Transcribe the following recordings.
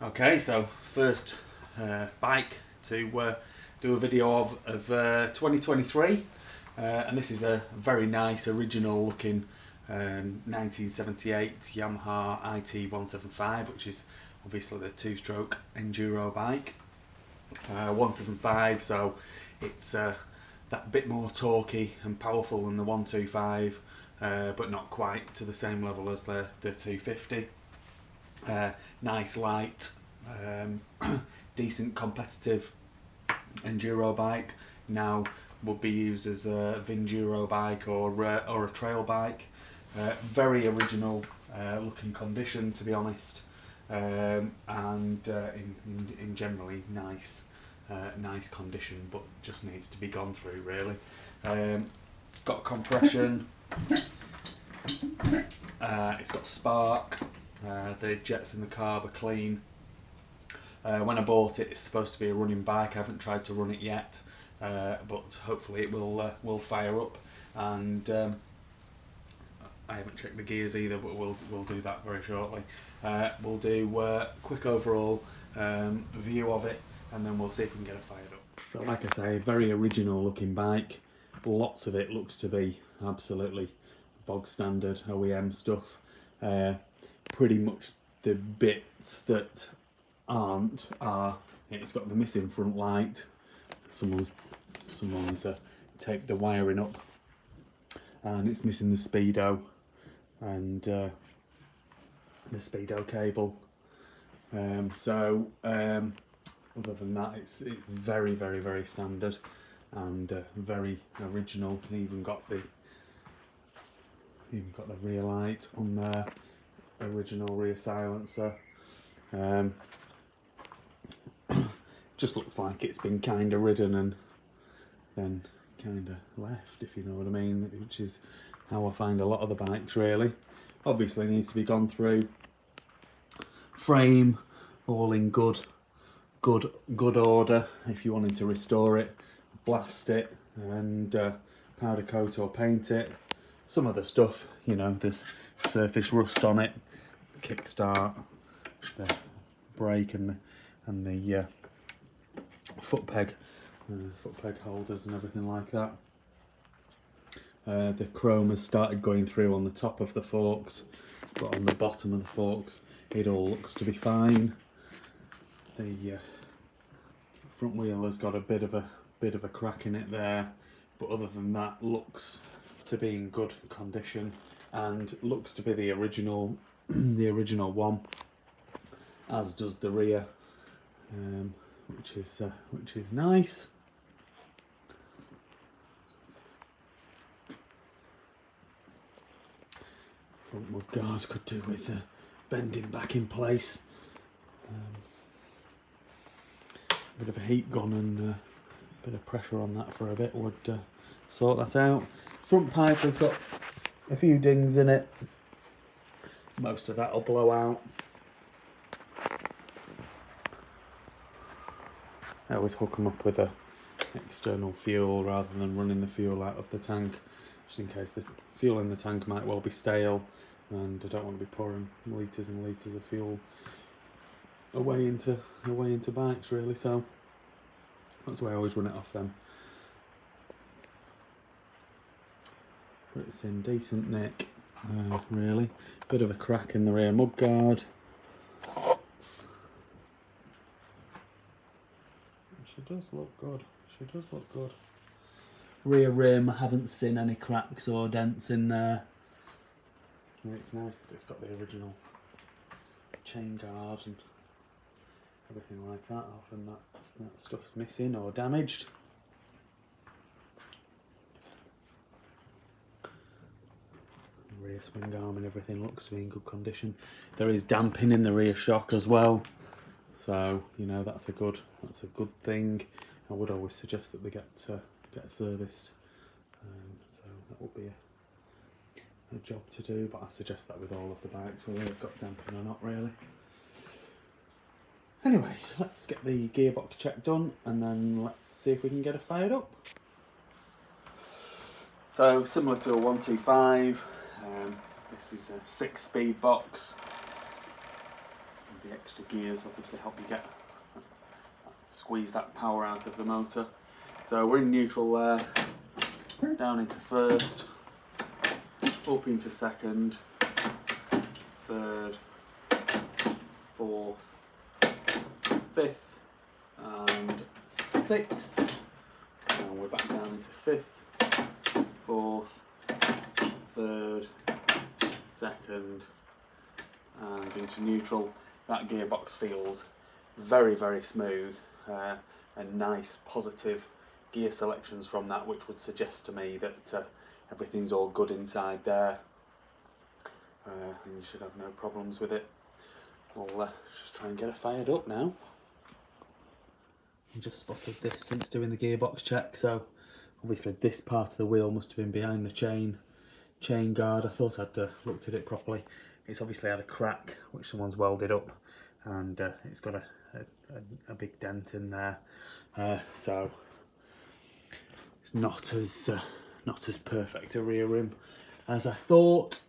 Okay, so first bike to do a video of 2023, and this is a very nice original looking 1978 Yamaha IT175, which is obviously the two-stroke enduro bike. 175, so it's that bit more torquey and powerful than the 125, but not quite to the same level as the 250. Nice light, decent competitive enduro bike. Now would be used as a Vinduro bike or a trail bike. Very original looking condition, to be honest, and in generally nice condition, but just needs to be gone through really. It's got compression. It's got spark. The jets in the carb are clean. When I bought it, it's supposed to be a running bike. I haven't tried to run it yet, but hopefully it will fire up. And I haven't checked the gears either, but we'll do that very shortly. We'll do a quick overall view of it, and then we'll see if we can get it fired up. So, like I say, very original looking bike. Lots of it looks to be absolutely bog standard OEM stuff. Pretty much the bits that aren't are, it's got the missing front light. Someone's taped the wiring up, and it's missing the speedo and the speedo cable. Other than that, it's very, very, very standard and very original. Even got the rear light on there, original rear silencer. Just looks like it's been kind of ridden and then kind of left, if you know what I mean, which is how I find a lot of the bikes really. Obviously needs to be gone through. Frame all in good order. If you wanted to restore it, blast it and powder coat or paint it. Some of the stuff, you know, there's surface rust on it, kickstart, the brake and the foot peg holders and everything like that. The chrome has started going through on the top of the forks, but on the bottom of the forks it all looks to be fine. The front wheel has got a bit of a crack in it there, but other than that looks to be in good condition and looks to be the original one, as does the rear, which is nice. Front mudguard could do with bending back in place. Bit of a heat gun and a bit of pressure on that for a bit would sort that out. Front pipe has got a few dings in it. Most of that will blow out. I always hook them up with a external fuel rather than running the fuel out of the tank, just in case the fuel in the tank might well be stale, and I don't want to be pouring litres and litres of fuel away into bikes really, so that's why I always run it off them. But it's in decent nick, really. Bit of a crack in the rear mudguard. She does look good. She does look good. Rear rim, I haven't seen any cracks or dents in there. It's nice that it's got the original chain guard and everything like that. Often that stuff's missing or damaged. Rear swing arm and everything looks to be in good condition. There is damping in the rear shock as well, so you know that's a good thing. I would always suggest that they get serviced, so that would be a job to do, but I suggest that with all of the bikes, whether they've got damping or not really. Anyway, let's get the gearbox check done and then let's see if we can get it fired up. So similar to a 125, this is a 6-speed box. the extra gears obviously help you squeeze that power out of the motor. So we're in neutral there, down into first, up into second, third, fourth, fifth and sixth, and we're back down into fifth, fourth, third, second and into neutral. That gearbox feels very, very smooth, and nice positive gear selections from that, which would suggest to me that everything's all good inside there, and you should have no problems with it. We'll just try and get it fired up now. I just spotted this since doing the gearbox check, so obviously this part of the wheel must have been behind the chain guard. I thought I'd looked at it properly. It's obviously had a crack which someone's welded up, and it's got a big dent in there, so it's not as perfect a rear rim as I thought,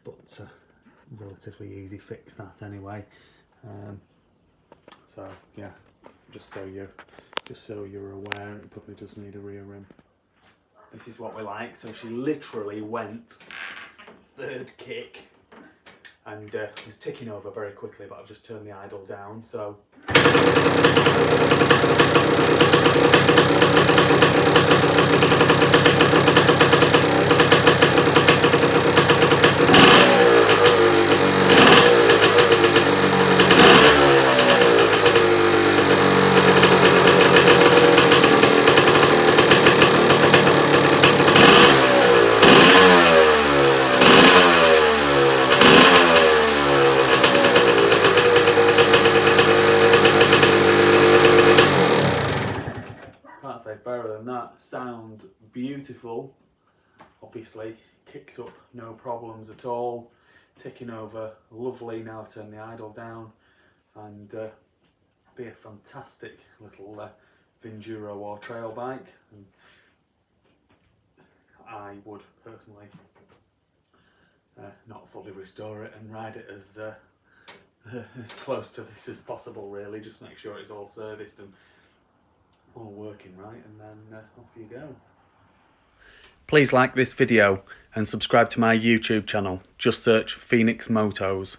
but relatively easy fix that anyway. So yeah, just so you're aware, it probably does need a rear rim. This is what we like. So she literally went third kick and was ticking over very quickly, but I've just turned the idle down. So can't say fairer than that. Sounds beautiful. Obviously kicked up, no problems at all. Ticking over, lovely. Now I've turned the idle down, and be a fantastic little Vinduro or trail bike. And I would personally not fully restore it and ride it as close to this as possible, really. Just make sure it's all serviced and all working right, and then off you go. Please like this video and subscribe to my YouTube channel. Just search Phoenix Motos.